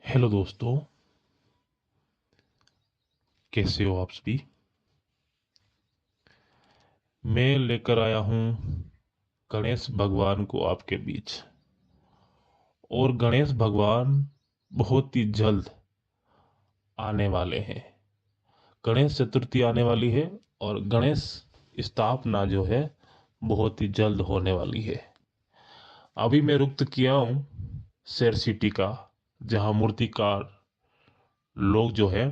Hello दोस्तों, कैसे हो आप सभी। मैं लेकर आया हूँ गणेश भगवान को आपके बीच। और गणेश भगवान बहुत ही जल्द आने वाले हैं। गणेश चतुर्थी आने वाली है और गणेश स्थापना जो है बहुत ही जल्द होने वाली है। अभी मैं रुक किया हूँ शेर सिटी का, जहाँ मूर्तिकार लोग जो है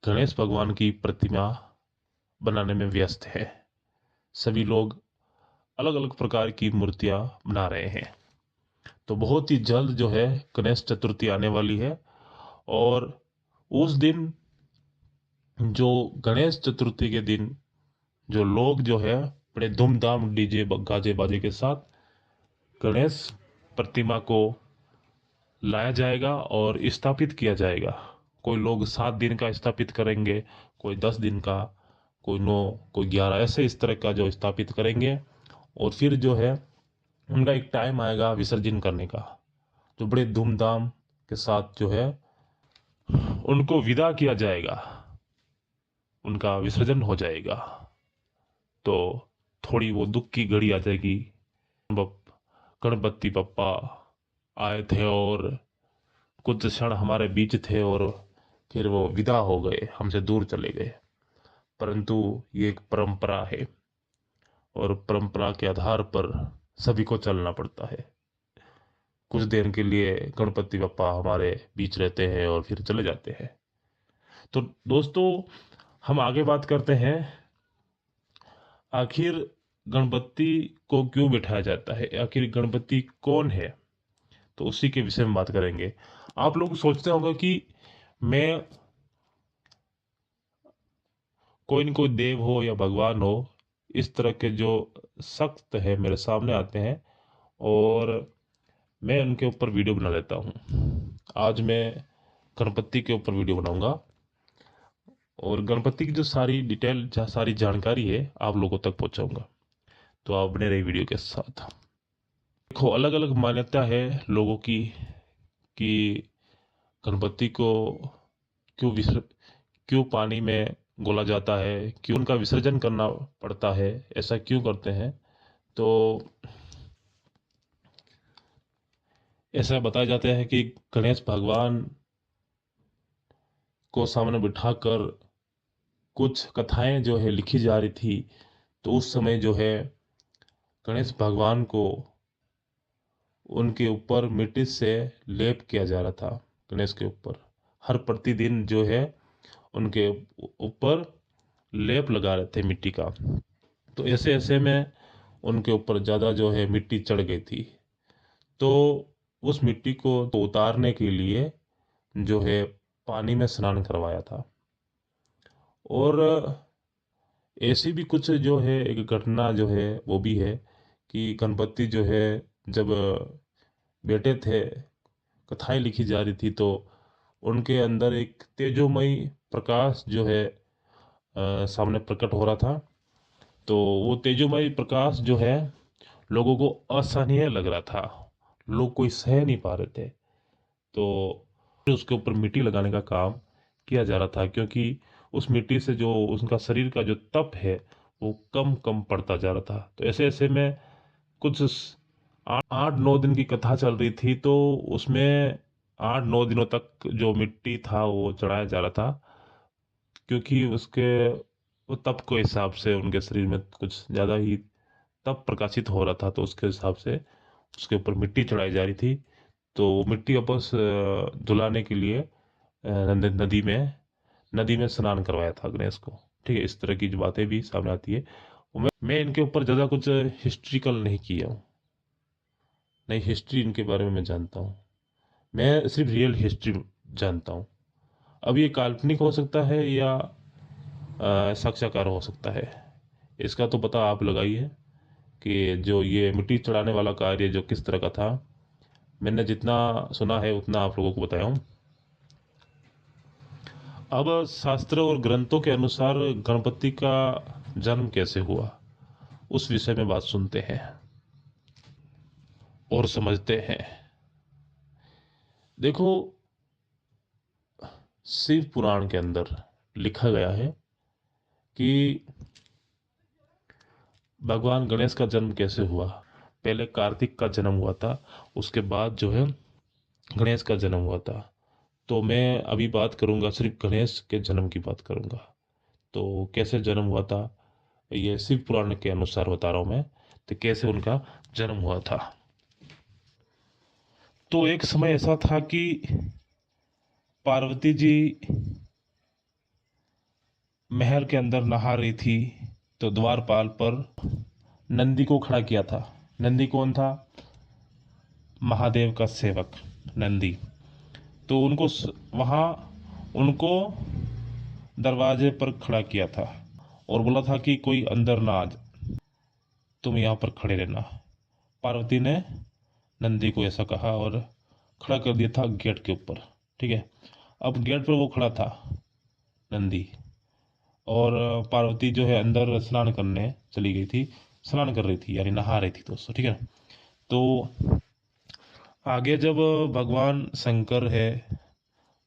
गणेश भगवान की प्रतिमा बनाने में व्यस्त है। सभी लोग अलग अलग प्रकार की मूर्तियां बना रहे हैं। तो बहुत ही जल्द जो है गणेश चतुर्थी आने वाली है। और उस दिन, जो गणेश चतुर्थी के दिन, जो लोग जो है बड़े धूमधाम डीजे गाजे बाजे के साथ गणेश प्रतिमा को लाया जाएगा और स्थापित किया जाएगा। कोई लोग 7 दिन का स्थापित करेंगे, कोई 10 दिन का, कोई 9, कोई 11, ऐसे इस तरह का जो स्थापित करेंगे। और फिर जो है उनका एक टाइम आएगा विसर्जन करने का, जो बड़े धूमधाम के साथ जो है उनको विदा किया जाएगा, उनका विसर्जन हो जाएगा। तो थोड़ी वो दुख की घड़ी आ जाएगी। बप- गणपति बप्पा आए थे और कुछ क्षण हमारे बीच थे और फिर वो विदा हो गए, हमसे दूर चले गए। परंतु ये एक परंपरा है और परंपरा के आधार पर सभी को चलना पड़ता है। कुछ देर के लिए गणपति बप्पा हमारे बीच रहते हैं और फिर चले जाते हैं। तो दोस्तों, हम आगे बात करते हैं, आखिर गणपति को क्यों बिठाया जाता है, आखिर गणपति कौन है। तो उसी के विषय में बात करेंगे। आप लोग सोचते होंगे कि मैं, कोई न कोई देव हो या भगवान हो, इस तरह के जो सख्त है मेरे सामने आते हैं और मैं उनके ऊपर वीडियो बना लेता हूँ। आज मैं गणपति के ऊपर वीडियो बनाऊंगा और गणपति की जो सारी डिटेल, सारी जानकारी है आप लोगों तक पहुंचाऊंगा। तो आप बने रहिए वीडियो के साथ। देखो, अलग अलग मान्यता है लोगों की कि गणपति को क्यों क्यों पानी में घोला जाता है, क्यों उनका विसर्जन करना पड़ता है, ऐसा क्यों करते हैं। तो ऐसा बताया जाता है कि गणेश भगवान को सामने बिठाकर कुछ कथाएं जो है लिखी जा रही थी। तो उस समय जो है गणेश भगवान को उनके ऊपर मिट्टी से लेप किया जा रहा था। गणेश के ऊपर हर प्रतिदिन जो है उनके ऊपर लेप लगा रहे थे मिट्टी का। तो ऐसे ऐसे में उनके ऊपर ज़्यादा जो है मिट्टी चढ़ गई थी। तो उस मिट्टी को तो उतारने के लिए जो है पानी में स्नान करवाया था। और ऐसी भी कुछ जो है एक घटना जो है वो भी है कि गणपति जो है जब बेटे थे, कथाएं लिखी जा रही थी, तो उनके अंदर एक तेजोमयी प्रकाश जो है सामने प्रकट हो रहा था। तो वो तेजोमयी प्रकाश जो है लोगों को असहनीय लग रहा था, लोग कोई सह नहीं पा रहे थे। तो फिर उसके ऊपर मिट्टी लगाने का काम किया जा रहा था, क्योंकि उस मिट्टी से जो उनका शरीर का जो तप है वो कम कम पड़ता जा रहा था। तो ऐसे ऐसे में कुछ 8 8 9 दिन की कथा चल रही थी। तो उसमें 8 9 दिनों तक जो मिट्टी था वो चढ़ाया जा रहा था, क्योंकि उसके वो तप के हिसाब से उनके शरीर में कुछ ज़्यादा ही तप प्रकाशित हो रहा था। तो उसके हिसाब से उसके ऊपर मिट्टी चढ़ाई जा रही थी। तो वो मिट्टी वापस धुलाने के लिए नदी में स्नान करवाया था गणेश को। ठीक है, इस तरह की जो बातें भी सामने आती है। मैं इनके ऊपर ज़्यादा कुछ हिस्ट्रिकल नहीं किया हूँ, नहीं हिस्ट्री इनके बारे में मैं जानता हूँ। मैं सिर्फ रियल हिस्ट्री जानता हूँ। अब ये काल्पनिक हो सकता है या साक्षात्कार हो सकता है, इसका तो पता आप लगाइए कि जो ये मिट्टी चढ़ाने वाला कार्य जो किस तरह का था। मैंने जितना सुना है उतना आप लोगों को बताया हूँ। अब शास्त्र और ग्रंथों के अनुसार गणपति का जन्म कैसे हुआ, उस विषय में बात सुनते हैं और समझते हैं। देखो, शिव पुराण के अंदर लिखा गया है कि भगवान गणेश का जन्म कैसे हुआ। पहले कार्तिक का जन्म हुआ था, उसके बाद जो है गणेश का जन्म हुआ था। तो मैं अभी बात करूंगा, सिर्फ गणेश के जन्म की बात करूंगा। तो कैसे जन्म हुआ था, ये शिव पुराण के अनुसार बता रहा हूं मैं, तो कैसे उनका जन्म हुआ था। तो एक समय ऐसा था कि पार्वती जी महल के अंदर नहा रही थी, तो द्वारपाल पर नंदी को खड़ा किया था। नंदी कौन था? महादेव का सेवक नंदी। तो वहाँ उनको दरवाजे पर खड़ा किया था और बोला था कि कोई अंदर ना आ जाए, तुम यहाँ पर खड़े रहना। पार्वती ने नंदी को ऐसा कहा और खड़ा कर दिया था गेट के ऊपर। ठीक है, अब गेट पर वो खड़ा था नंदी, और पार्वती जो है अंदर स्नान करने चली गई थी, स्नान कर रही थी यानी नहा रही थी दोस्तों। ठीक है, तो आगे जब भगवान शंकर है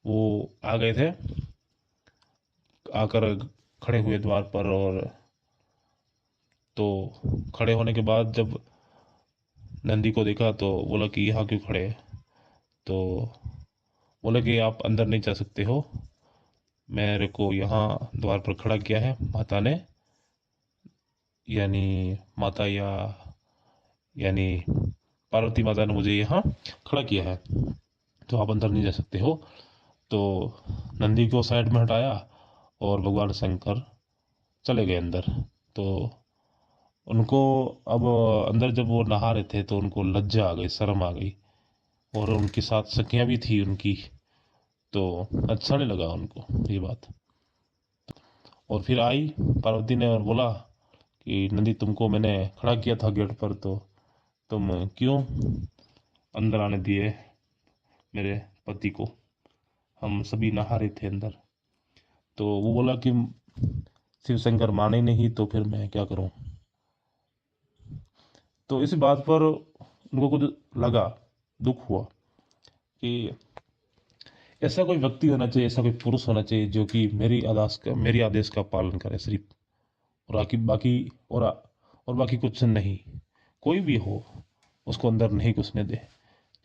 वो आ गए थे, आकर खड़े हुए द्वार पर, और तो खड़े होने के बाद जब नंदी को देखा तो बोला कि यहाँ क्यों खड़े हैं? तो बोले कि आप अंदर नहीं जा सकते हो, मेरे को यहाँ द्वार पर खड़ा किया है माता ने, यानी माता यानी पार्वती माता ने मुझे यहाँ खड़ा किया है, तो आप अंदर नहीं जा सकते हो। तो नंदी को साइड में हटाया और भगवान शंकर चले गए अंदर। तो उनको अब अंदर जब वो नहा रहे थे तो उनको लज्जा आ गई, शर्म आ गई, और उनके साथ सखियां भी थी उनकी, तो अच्छा नहीं लगा उनको ये बात। और फिर आई पार्वती ने और बोला कि नंदी, तुमको मैंने खड़ा किया था गेट पर, तो तुम क्यों अंदर आने दिए मेरे पति को? हम सभी नहा रहे थे अंदर। तो वो बोला कि शिव शंकर माने नहीं, तो फिर मैं क्या करूं? तो इस बात पर उनको कुछ लगा, दुख हुआ कि ऐसा कोई व्यक्ति होना चाहिए, ऐसा कोई पुरुष होना चाहिए जो कि मेरी आदेश का पालन करे सिर्फ, और बाकी कुछ नहीं, कोई भी हो उसको अंदर नहीं घुसने दे।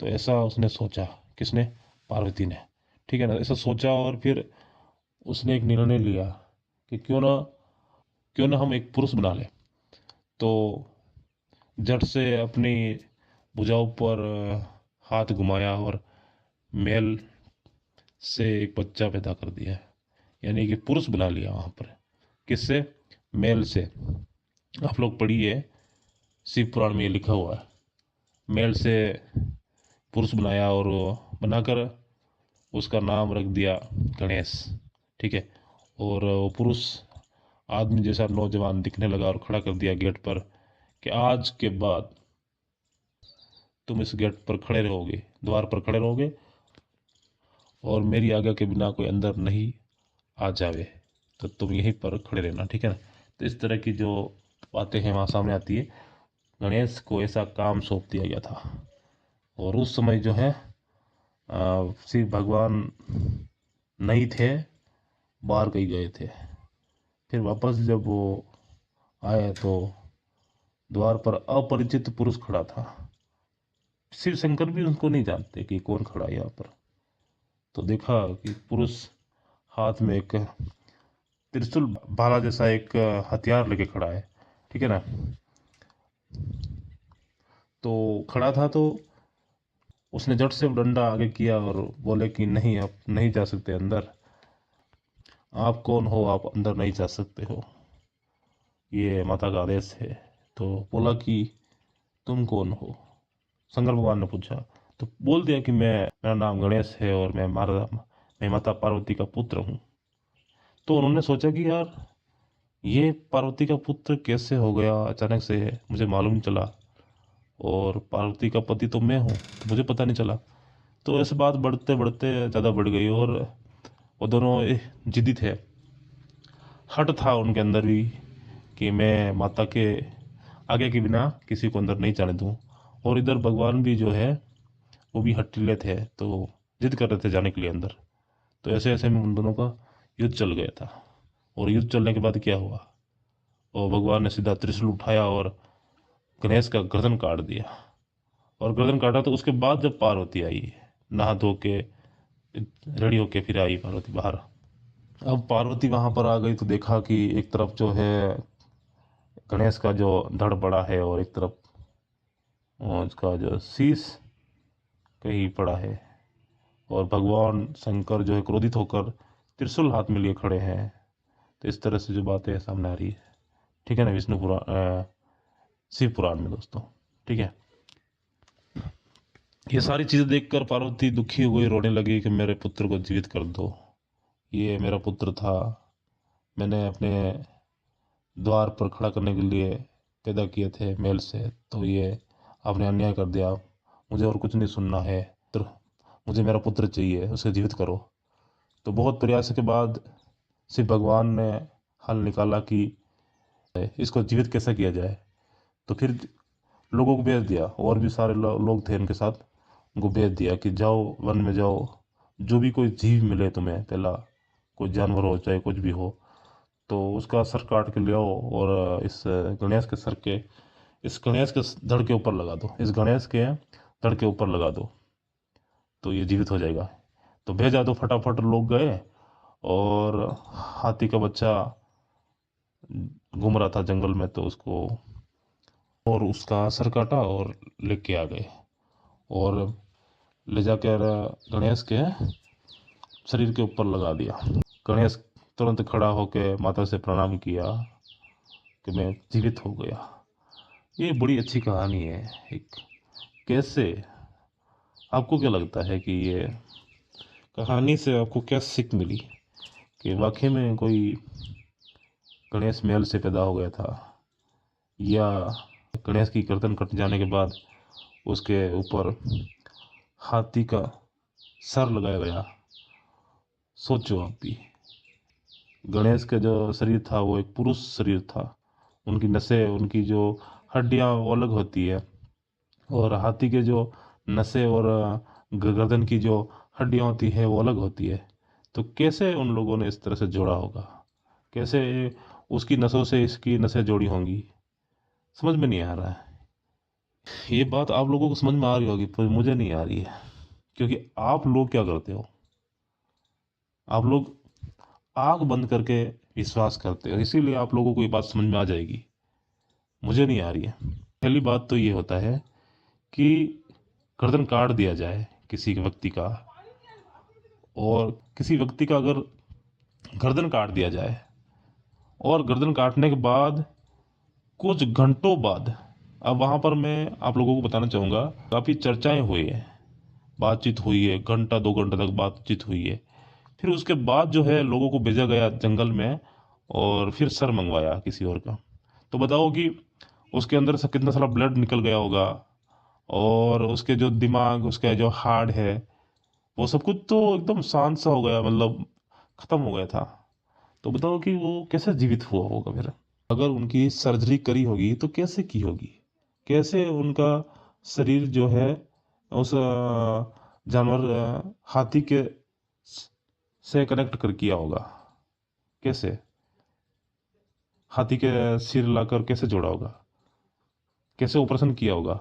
तो ऐसा उसने सोचा। किसने? पार्वती ने। ठीक है ना, ऐसा सोचा और फिर उसने एक निर्णय लिया कि क्यों ना हम एक पुरुष बना ले। तो झट से अपनी भुजाओं पर हाथ घुमाया और मेल से एक बच्चा पैदा कर दिया, यानी कि पुरुष बना लिया वहां पर। किससे? मेल से। आप लोग पढ़िए, शिव पुराण में ये लिखा हुआ है, मेल से पुरुष बनाया और बनाकर उसका नाम रख दिया गणेश। ठीक है, और वो पुरुष आदमी जैसा नौजवान दिखने लगा और खड़ा कर दिया गेट पर कि आज के बाद तुम इस गेट पर खड़े रहोगे, द्वार पर खड़े रहोगे, और मेरी आज्ञा के बिना कोई अंदर नहीं आ जावे, तो तुम यहीं पर खड़े रहना। ठीक है ना, तो इस तरह की जो बातें हैं वहाँ सामने आती है। गणेश को ऐसा काम सौंप दिया गया था, और उस समय जो है शिव भगवान नहीं थे, बाहर कहीं गए थे। फिर वापस जब वो आए तो द्वार पर अपरिचित पुरुष खड़ा था। शिव शंकर भी उनको नहीं जानते कि कौन खड़ा है यहाँ पर। तो देखा कि पुरुष हाथ में एक त्रिशूल भाला जैसा एक हथियार लेके खड़ा है। ठीक है ना, तो खड़ा था, तो उसने झट से डंडा आगे किया और बोले कि नहीं, आप नहीं जा सकते अंदर। आप कौन हो? आप अंदर नहीं जा सकते हो, ये माता का आदेश है। तो बोला कि तुम कौन हो? शंकर भगवान ने पूछा। तो बोल दिया कि मेरा नाम गणेश है और मैं माता पार्वती का पुत्र हूँ। तो उन्होंने सोचा कि यार, ये पार्वती का पुत्र कैसे हो गया अचानक से, मुझे मालूम नहीं चला, और पार्वती का पति तो मैं हूँ, मुझे पता नहीं चला। तो ऐसे बात बढ़ते बढ़ते ज़्यादा बढ़ गई, और वो दोनों जिद्दी थे। हट था उनके अंदर भी कि मैं माता के आगे के बिना किसी को अंदर नहीं जाने दूं। और इधर भगवान भी जो है वो भी हठीले थे, तो जिद कर रहे थे जाने के लिए अंदर। तो ऐसे ऐसे में उन दोनों का युद्ध चल गया था। और युद्ध चलने के बाद क्या हुआ, और भगवान ने सीधा त्रिशूल उठाया और गणेश का गर्दन काट दिया। और गर्दन काटा तो उसके बाद जब पार्वती आई, नहा धो के रेडी होके फिर आई पार्वती बाहर। अब पार्वती वहां पर आ गई तो देखा कि एक तरफ जो है गणेश का जो धड़ पड़ा है, और एक तरफ उसका जो शीश कहीं पड़ा है, और भगवान शंकर जो है क्रोधित होकर त्रिशूल हाथ में लिए खड़े हैं। तो इस तरह से जो बातें सामने आ रही है, ठीक है ना, विष्णु पुराण, शिव पुराण में दोस्तों, ठीक है। ये सारी चीजें देखकर पार्वती दुखी हो गई, रोने लगी कि मेरे पुत्र को जीवित कर दो, ये मेरा पुत्र था, मैंने अपने द्वार पर खड़ा करने के लिए पैदा किए थे मेल से, तो ये आपने अन्याय कर दिया, मुझे और कुछ नहीं सुनना है, तो मुझे मेरा पुत्र चाहिए, उसे जीवित करो। तो बहुत प्रयास के बाद शिव भगवान ने हल निकाला कि इसको जीवित कैसे किया जाए। तो फिर लोगों को भेज दिया, और भी सारे लोग थे उनके साथ, उनको भेज दिया कि जाओ वन में जाओ, जो भी कोई जीव मिले तुम्हें, पहला कोई जानवर हो चाहे कुछ भी हो, तो उसका सर काट के ले आओ, और इस गणेश के सर के, इस गणेश के धड़ के ऊपर लगा दो, इस गणेश के धड़ के ऊपर लगा दो, तो ये जीवित हो जाएगा। तो भेजा, तो फटाफट लोग गए, और हाथी का बच्चा घूम रहा था जंगल में, तो उसको और उसका सर काटा और लेके आ गए, और ले जाकर गणेश के शरीर के ऊपर लगा दिया। गणेश तुरंत खड़ा होकर माता से प्रणाम किया कि मैं जीवित हो गया। ये बड़ी अच्छी कहानी है एक। कैसे, आपको क्या लगता है कि ये कहानी से आपको क्या सीख मिली, कि वाकई में कोई गणेश मेल से पैदा हो गया था, या गणेश की गर्दन कट जाने के बाद उसके ऊपर हाथी का सर लगाया गया। सोचो आप भी, गणेश का जो शरीर था वो एक पुरुष शरीर था, उनकी नसें, उनकी जो हड्डियां वो अलग होती है, और हाथी के जो नसें और गर्दन की जो हड्डियां होती है वो अलग होती है। तो कैसे उन लोगों ने इस तरह से जोड़ा होगा, कैसे उसकी नसों से इसकी नसें जोड़ी होंगी, समझ में नहीं आ रहा है। ये बात आप लोगों को समझ में आ रही होगी पर मुझे नहीं आ रही है, क्योंकि आप लोग क्या करते हो, आप लोग आंख बंद करके विश्वास करते हो, इसीलिए आप लोगों को ये बात समझ में आ जाएगी, मुझे नहीं आ रही है। पहली बात तो ये होता है कि गर्दन काट दिया जाए किसी व्यक्ति का, और किसी व्यक्ति का अगर गर्दन काट दिया जाए, और गर्दन काटने के बाद कुछ घंटों बाद, अब वहाँ पर मैं आप लोगों को बताना चाहूँगा, काफ़ी चर्चाएं हुई है, बातचीत हुई है, घंटा 2 घंटे तक बातचीत हुई है। फिर उसके बाद जो है लोगों को भेजा गया जंगल में, और फिर सर मंगवाया किसी और का। तो बताओ कि उसके अंदर से कितना सारा ब्लड निकल गया होगा, और उसके जो दिमाग, उसका जो हार्ट है, वो सब कुछ तो एकदम शांत सा हो गया, मतलब खत्म हो गया था। तो बताओ कि वो कैसे जीवित हुआ होगा फिर। अगर उनकी सर्जरी करी होगी तो कैसे की होगी, कैसे उनका शरीर जो है उस जानवर, हाथी के से कनेक्ट कर किया होगा, कैसे हाथी के सिर लाकर कैसे जोड़ा होगा, कैसे ऑपरेशन किया होगा,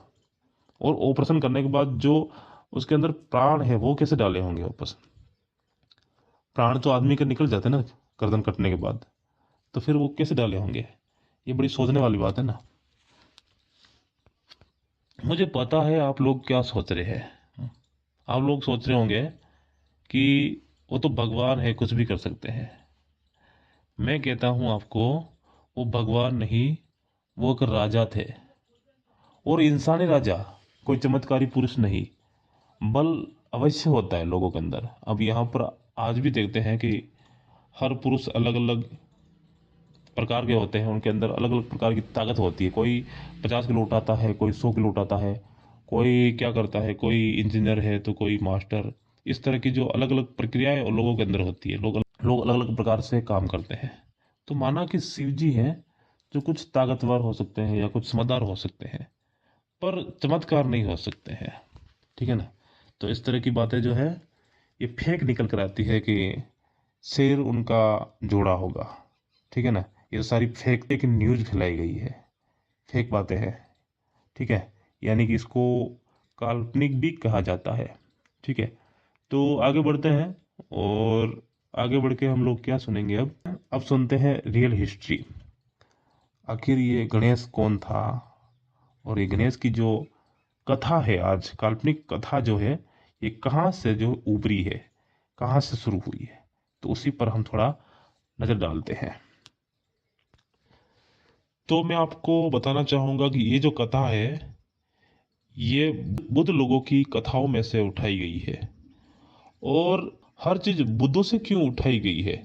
और ऑपरेशन करने के बाद जो उसके अंदर प्राण है वो कैसे डाले होंगे वापस। प्राण तो आदमी के निकल जाते हैं ना गर्दन कटने के बाद, तो फिर वो कैसे डाले होंगे, ये बड़ी सोचने वाली बात है ना। मुझे पता है आप लोग क्या सोच रहे हैं, आप लोग सोच रहे होंगे कि वो तो भगवान है, कुछ भी कर सकते हैं। मैं कहता हूँ आपको, वो भगवान नहीं, वो एक राजा थे, और इंसानी राजा, कोई चमत्कारी पुरुष नहीं। बल अवश्य होता है लोगों के अंदर। अब यहाँ पर आज भी देखते हैं कि हर पुरुष अलग अलग प्रकार के होते हैं, उनके अंदर अलग अलग प्रकार की ताकत होती है। कोई 50 किलो उठाता है, कोई 100 किलो उठाता है, कोई क्या करता है, कोई इंजीनियर है तो कोई मास्टर। इस तरह की जो अलग अलग प्रक्रियाएं उन लोगों के अंदर होती है, लोग अलग अलग प्रकार से काम करते हैं। तो माना कि शिव जी हैं, जो कुछ ताकतवर हो सकते हैं या कुछ समझदार हो सकते हैं, पर चमत्कार नहीं हो सकते हैं, ठीक है ना। तो इस तरह की बातें जो है ये फेक निकल कर आती है कि शेर उनका जोड़ा होगा। ठीक है ना, ये सारी फेक एक न्यूज़ फैलाई गई है, फेक बातें हैं। ठीक है, यानी कि इसको काल्पनिक भी कहा जाता है। ठीक है, तो आगे बढ़ते हैं, और आगे बढ़ के हम लोग क्या सुनेंगे अब सुनते हैं रियल हिस्ट्री। आखिर ये गणेश कौन था, और ये गणेश की जो कथा है, आज काल्पनिक कथा जो है, ये कहाँ से जो उभरी है, कहाँ से शुरू हुई है, तो उसी पर हम थोड़ा नजर डालते हैं। तो मैं आपको बताना चाहूंगा कि ये जो कथा है, ये बुद्ध लोगों की कथाओं में से उठाई गई है। और हर चीज बुद्धों से क्यों उठाई गई है,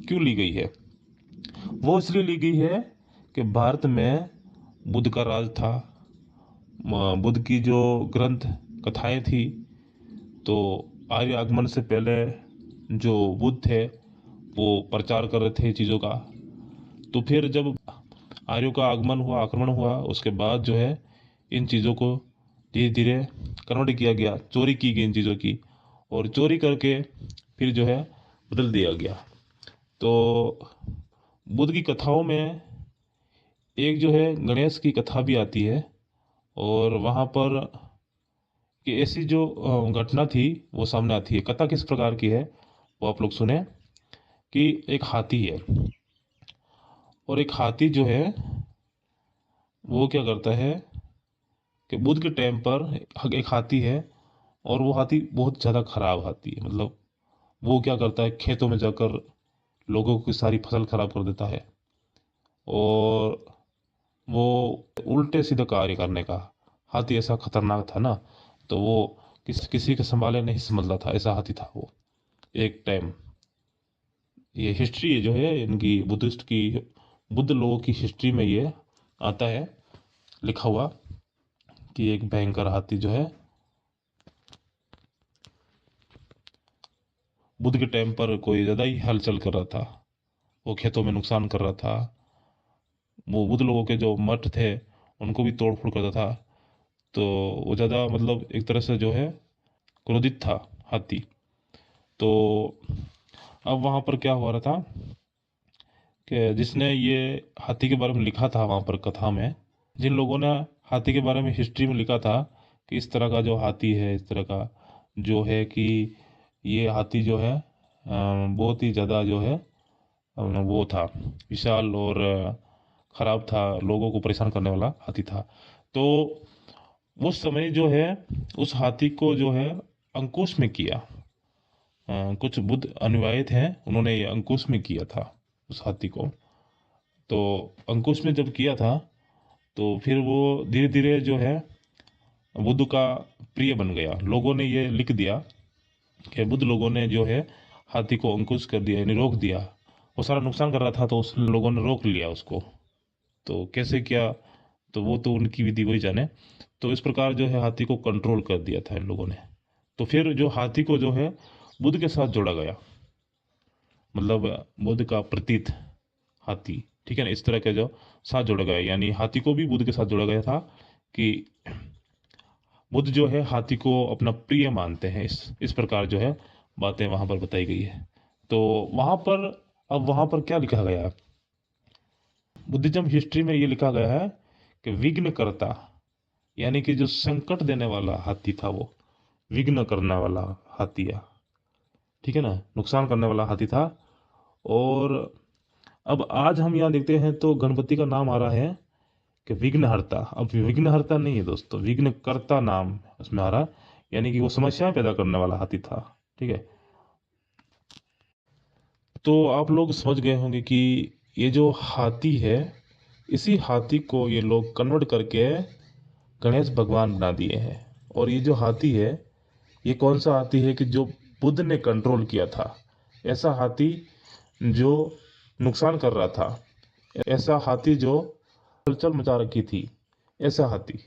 क्यों ली गई है? वो इसलिए ली गई है कि भारत में बुद्ध का राज था। बुद्ध की जो ग्रंथ कथाएं थी, तो आर्य आगमन से पहले जो बुद्ध थे वो प्रचार कर रहे थे चीज़ों का। तो फिर जब आर्यों का आगमन हुआ, आक्रमण हुआ, उसके बाद जो है इन चीज़ों को धीरे धीरे कन्वर्ट किया गया, चोरी की गई इन चीज़ों की, और चोरी करके फिर जो है बदल दिया गया। तो बुद्ध की कथाओं में एक जो है गणेश की कथा भी आती है, और वहाँ पर कि ऐसी जो घटना थी वो सामने आती है। कथा किस प्रकार की है वो आप लोग सुने, कि एक हाथी है, और एक हाथी जो है वो क्या करता है कि बुद्ध के टाइम पर एक हाथी है, और वो हाथी बहुत ज़्यादा खराब हाथी है। मतलब वो क्या करता है, खेतों में जाकर लोगों की सारी फसल खराब कर देता है, और वो उल्टे सीधे कार्य करने का हाथी ऐसा खतरनाक था ना, तो वो किसी के संभाले नहीं समझ रहा था, ऐसा हाथी था वो एक टाइम। ये हिस्ट्री जो है इनकी बुद्धिस्ट की, बुद्ध लोगों की हिस्ट्री में ये आता है लिखा हुआ, कि एक भयंकर हाथी जो है बुद्ध के टाइम पर कोई ज़्यादा ही हलचल कर रहा था, वो खेतों में नुकसान कर रहा था, वो बुद्ध लोगों के जो मठ थे उनको भी तोड़ फोड़ करता था। तो वो ज़्यादा मतलब एक तरह से जो है क्रोधित था हाथी। तो अब वहाँ पर क्या हो रहा था कि जिसने ये हाथी के बारे में लिखा था वहाँ पर कथा में, जिन लोगों ने हाथी के बारे में हिस्ट्री में लिखा था कि इस तरह का जो हाथी है, इस तरह का जो है कि ये हाथी जो है बहुत ही ज़्यादा जो है वो था, विशाल और खराब था, लोगों को परेशान करने वाला हाथी था। तो उस समय जो है उस हाथी को जो है अंकुश में किया। कुछ बुद्ध अनुयायी थे, उन्होंने ये अंकुश में किया था उस हाथी को। तो अंकुश में जब किया था, तो फिर वो धीरे धीरे जो है बुद्ध का प्रिय बन गया। लोगों ने ये लिख दिया कि बुद्ध लोगों ने जो है हाथी को अंकुश कर दिया, यानी रोक दिया। वो सारा नुकसान कर रहा था, तो उस लोगों ने रोक लिया उसको। तो कैसे किया, तो वो तो उनकी विधि वही जाने। तो इस प्रकार जो है हाथी को कंट्रोल कर दिया था इन लोगों ने। तो फिर जो हाथी को जो है बुद्ध के साथ जोड़ा गया, मतलब बुद्ध का प्रतीक हाथी। ठीक है ना, इस तरह के जो साथ जोड़ा गया, यानी हाथी को भी बुद्ध के साथ जोड़ा गया था कि बुद्ध जो है हाथी को अपना प्रिय मानते हैं। इस प्रकार जो है बातें वहां पर बताई गई है। तो वहां पर, अब वहां पर क्या लिखा गया है, बुद्धिज्म हिस्ट्री में ये लिखा गया है कि विघ्नकर्ता, यानी कि जो संकट देने वाला हाथी था, वो विघ्न करने वाला हाथी है। ठीक है ना, नुकसान करने वाला हाथी था। और अब आज हम यहाँ देखते हैं तो गणपति का नाम आ रहा है कि विघ्नहर्ता। अब विघ्नहर्ता नहीं है दोस्तों, विघ्नकर्ता नाम उसमें आ रहा, यानी कि वो समस्याएं पैदा करने वाला हाथी था। ठीक है, तो आप लोग समझ गए होंगे कि ये जो हाथी है, इसी हाथी को ये लोग कन्वर्ट करके गणेश भगवान बना दिए हैं। और ये जो हाथी है, ये कौन सा हाथी है कि जो बुद्ध ने कंट्रोल किया था? ऐसा हाथी जो नुकसान कर रहा था, ऐसा हाथी जो हलचल मचा रखी थी, ऐसा हाथी,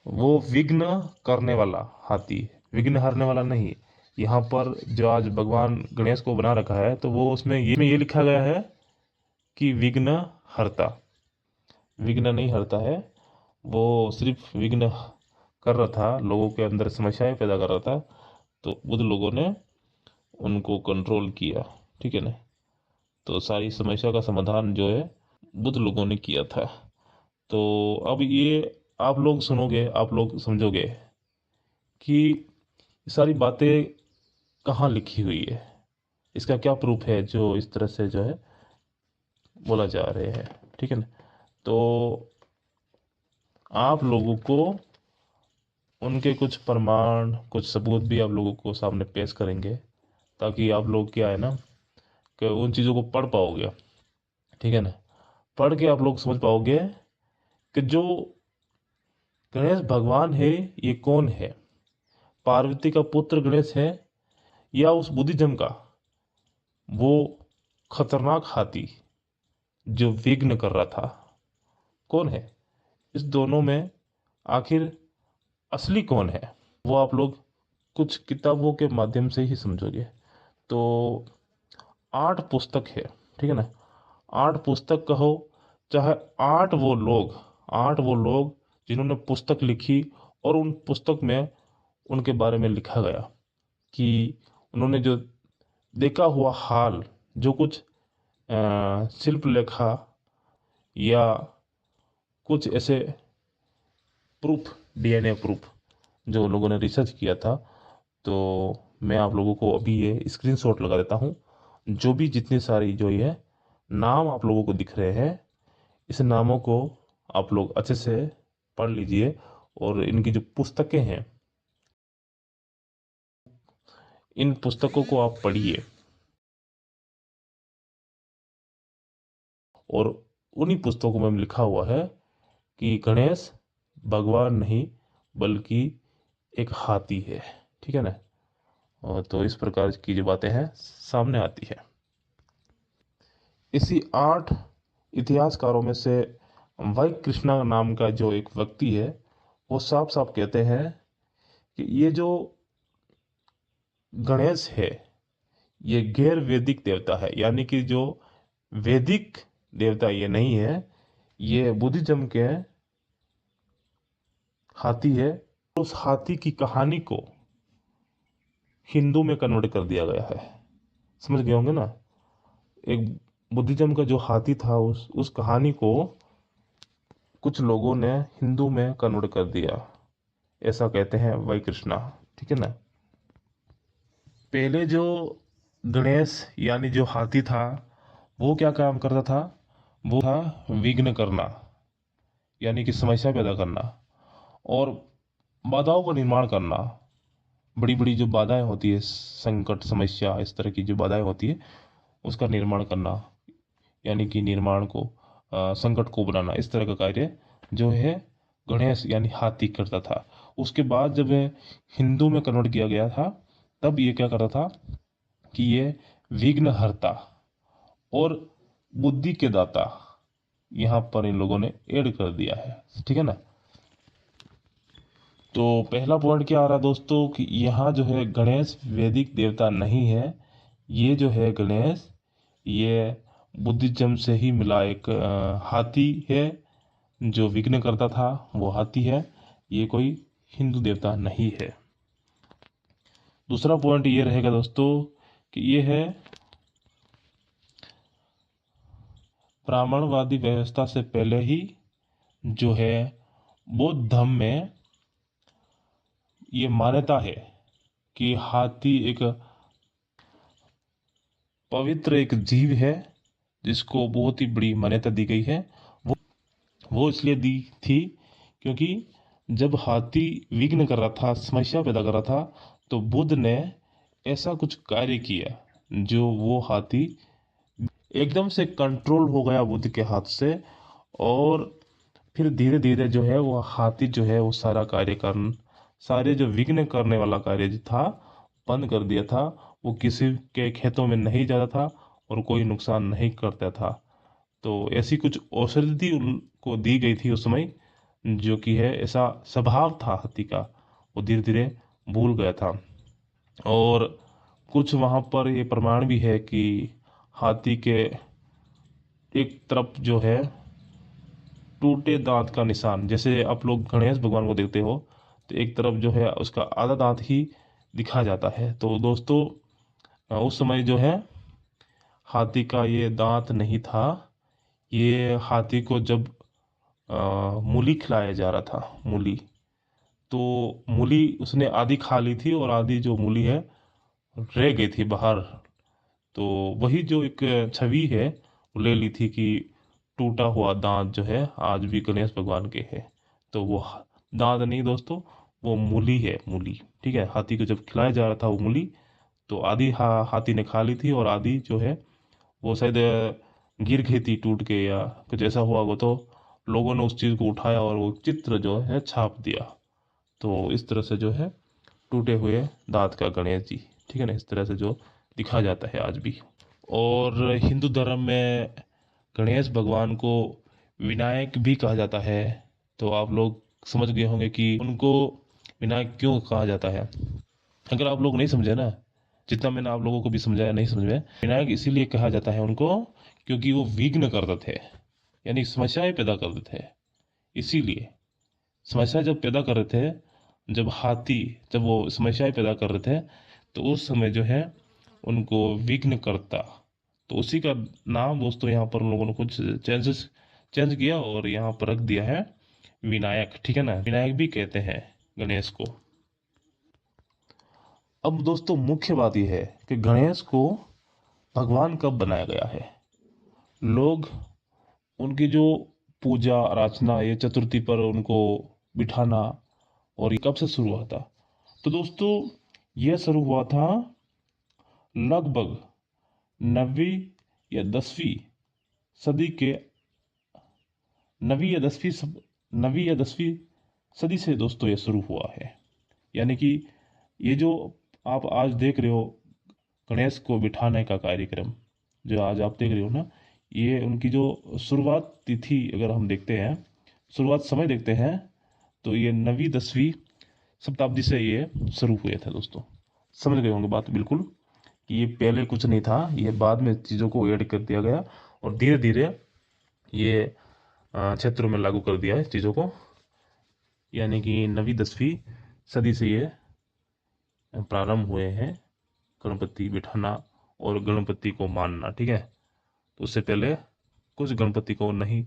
वो विघ्न करने वाला हाथी, विघ्न हारने वाला नहीं। यहाँ पर जो आज भगवान गणेश को बना रखा है, तो वो उसमें ये लिखा गया है कि विघ्न हरता। विघ्न नहीं हरता है, वो सिर्फ विघ्न कर रहा था, लोगों के अंदर समस्याएं पैदा कर रहा था। तो बुद्ध लोगों ने उनको कंट्रोल किया, ठीक है ना। तो सारी समस्या का समाधान जो है बुद्ध लोगों ने किया था। तो अब ये आप लोग सुनोगे, आप लोग समझोगे कि ये सारी बातें कहाँ लिखी हुई है, इसका क्या प्रूफ है जो इस तरह से जो है बोला जा रहे हैं, ठीक है ना। तो आप लोगों को उनके कुछ प्रमाण, कुछ सबूत भी आप लोगों को सामने पेश करेंगे, ताकि आप लोग क्या है ना कि उन चीज़ों को पढ़ पाओगे, ठीक है ना। पढ़ के आप लोग समझ पाओगे कि जो गणेश भगवान है ये कौन है, पार्वती का पुत्र गणेश है या उस बुद्धिज्म का वो खतरनाक हाथी जो विघ्न कर रहा था, कौन है। इस दोनों में आखिर असली कौन है, वो आप लोग कुछ किताबों के माध्यम से ही समझोगे। तो 8 पुस्तक है, ठीक है ना। 8 पुस्तक कहो, चाहे आठ वो लोग जिन्होंने पुस्तक लिखी, और उन पुस्तक में उनके बारे में लिखा गया कि उन्होंने जो देखा हुआ हाल, जो कुछ शिल्प लेखा या कुछ ऐसे प्रूफ, डीएनए प्रूफ जो लोगों ने रिसर्च किया था। तो मैं आप लोगों को अभी ये स्क्रीनशॉट लगा देता हूँ, जो भी जितनी सारी जो ये नाम आप लोगों को दिख रहे हैं, इस नामों को आप लोग अच्छे से पढ़ लीजिए, और इनकी जो पुस्तकें हैं, इन पुस्तकों को आप पढ़िए, और उन्हीं पुस्तकों में लिखा हुआ है कि गणेश भगवान नहीं बल्कि एक हाथी है, ठीक है ना। और तो इस प्रकार की जो बातें हैं सामने आती है। इसी 8 इतिहासकारों में से वाई कृष्णा नाम का जो एक व्यक्ति है, वो साफ साफ कहते हैं कि ये जो गणेश है ये गैर वैदिक देवता है, यानी कि जो वैदिक देवता ये नहीं है, ये बुद्धिज्म के हाथी है। उस हाथी की कहानी को हिंदू में कन्वर्ट कर दिया गया है, समझ गए होंगे ना। एक बुद्धिज्म का जो हाथी था, उस कहानी को कुछ लोगों ने हिंदू में कन्वर्ट कर दिया, ऐसा कहते हैं वाई कृष्णा, ठीक है ना। पहले जो गणेश यानी जो हाथी था, वो क्या काम करता था, वो था विघ्न करना, यानी कि समस्या पैदा करना और बाधाओं का निर्माण करना। बड़ी बड़ी जो बाधाएं होती है, संकट, समस्या, इस तरह की जो बाधाएं होती है, उसका निर्माण करना, यानी कि निर्माण को, संकट को बनाना, इस तरह का कार्य जो है गणेश यानी हाथी करता था। उसके बाद जब हिंदू में कन्वर्ट किया गया था, तब ये क्या करता था कि ये विघ्नहर्ता और बुद्धि के दाता यहाँ पर इन लोगों ने ऐड कर दिया है, ठीक है ना। तो पहला पॉइंट क्या आ रहा है दोस्तों कि यहाँ जो है गणेश वैदिक देवता नहीं है, ये जो है गणेश ये बुद्धिज्म से ही मिला एक हाथी है, जो विघ्न करता था वो हाथी है, ये कोई हिंदू देवता नहीं है। दूसरा पॉइंट ये रहेगा दोस्तों कि ये है ब्राह्मणवादी व्यवस्था से पहले ही जो है बौद्ध धर्म में ये मान्यता है कि हाथी एक पवित्र एक जीव है, जिसको बहुत ही बड़ी मान्यता दी गई है। वो इसलिए दी थी क्योंकि जब हाथी विघ्न कर रहा था, समस्या पैदा कर रहा था, तो बुद्ध ने ऐसा कुछ कार्य किया जो वो हाथी एकदम से कंट्रोल हो गया बुद्ध के हाथ से, और फिर धीरे धीरे जो है वो हाथी जो है वो सारा कार्य कर, सारे जो विघ्न करने वाला कार्य जो था बंद कर दिया था। वो किसी के खेतों में नहीं जाता था और कोई नुकसान नहीं करता था। तो ऐसी कुछ औषधि उनको दी गई थी उस समय, जो कि है ऐसा स्वभाव था हाथी का, वो धीरे धीरे भूल गया था। और कुछ वहाँ पर ये प्रमाण भी है कि हाथी के एक तरफ जो है टूटे दांत का निशान, जैसे आप लोग गणेश भगवान को देखते हो तो एक तरफ जो है उसका आधा दांत ही दिखा जाता है। तो दोस्तों उस समय जो है हाथी का ये दांत नहीं था। ये हाथी को जब मूली खिलाया जा रहा था, मूली, तो मूली उसने आधी खा ली थी और आधी जो मूली है रह गई थी बाहर। तो वही जो एक छवि है वो ले ली थी कि टूटा हुआ दांत जो है आज भी गणेश भगवान के है। तो वो दांत नहीं दोस्तों, वो मूली है, मूली। ठीक है, हाथी को जब खिलाया जा रहा था वो मूली, तो आधी हाथी ने खा ली थी और आधी जो है वो शायद गिर गई थी टूट के या कुछ ऐसा हुआ वो। तो लोगों ने उस चीज़ को उठाया और वो चित्र जो है छाप दिया। तो इस तरह से जो है टूटे हुए दांत का गणेश जी, ठीक है ना, इस तरह से जो दिखा जाता है आज भी। और हिंदू धर्म में गणेश भगवान को विनायक भी कहा जाता है। तो आप लोग समझ गए होंगे कि उनको विनायक क्यों कहा जाता है। अगर आप लोग नहीं समझे ना, जितना मैंने आप लोगों को भी समझाया नहीं समझ में, विनायक इसीलिए कहा जाता है उनको क्योंकि वो विघ्न करते थे, यानी समस्याएं पैदा करते थे। इसीलिए समस्या जब पैदा कर रहे थे, जब हाथी, जब वो समस्याएं पैदा कर रहे थे, तो उस समय जो है उनको विघ्न करता। तो उसी का नाम दोस्तों यहाँ पर उन लोगों ने कुछ चेंज किया और यहाँ पर रख दिया है विनायक। ठीक है ना, विनायक भी कहते हैं गणेश को। अब दोस्तों मुख्य बात यह है कि गणेश को भगवान कब बनाया गया है। लोग उनकी जो पूजा अर्चना, ये चतुर्थी पर उनको बिठाना, और ये कब से शुरू हुआ था। तो दोस्तों यह शुरू हुआ था लगभग 9वीं या 10वीं सदी के, 9वीं या 10वीं 9वीं या 10वीं सदी से दोस्तों ये शुरू हुआ है। यानी कि ये जो आप आज देख रहे हो गणेश को बिठाने का कार्यक्रम, जो आज आप देख रहे हो ना, ये उनकी जो शुरुआत तिथि अगर हम देखते हैं, शुरुआत समय देखते हैं, तो ये 9वीं 10वीं शताब्दी से ये शुरू हुए थे दोस्तों। समझ गए होंगे बात बिल्कुल, कि ये पहले कुछ नहीं था, ये बाद में चीज़ों को ऐड कर दिया गया और धीरे धीरे ये क्षेत्रों में लागू कर दिया है चीज़ों को। यानी कि 9वीं 10वीं सदी से ये प्रारंभ हुए हैं गणपति बिठाना और गणपति को मानना। ठीक है, तो उससे पहले कुछ गणपति को नहीं,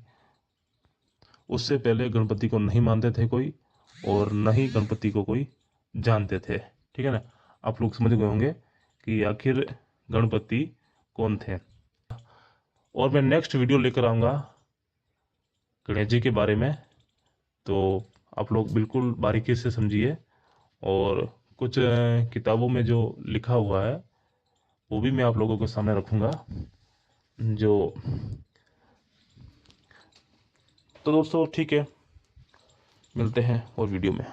उससे पहले गणपति को नहीं मानते थे कोई, और न ही गणपति को कोई जानते थे। ठीक है ना, आप लोग समझ गए होंगे कि आखिर गणपति कौन थे। और मैं नेक्स्ट वीडियो लेकर आऊँगा गणेश जी के बारे में, तो आप लोग बिल्कुल बारीकी से समझिए। और कुछ किताबों में जो लिखा हुआ है वो भी मैं आप लोगों के सामने रखूँगा जो। तो दोस्तों ठीक है, मिलते हैं और वीडियो में।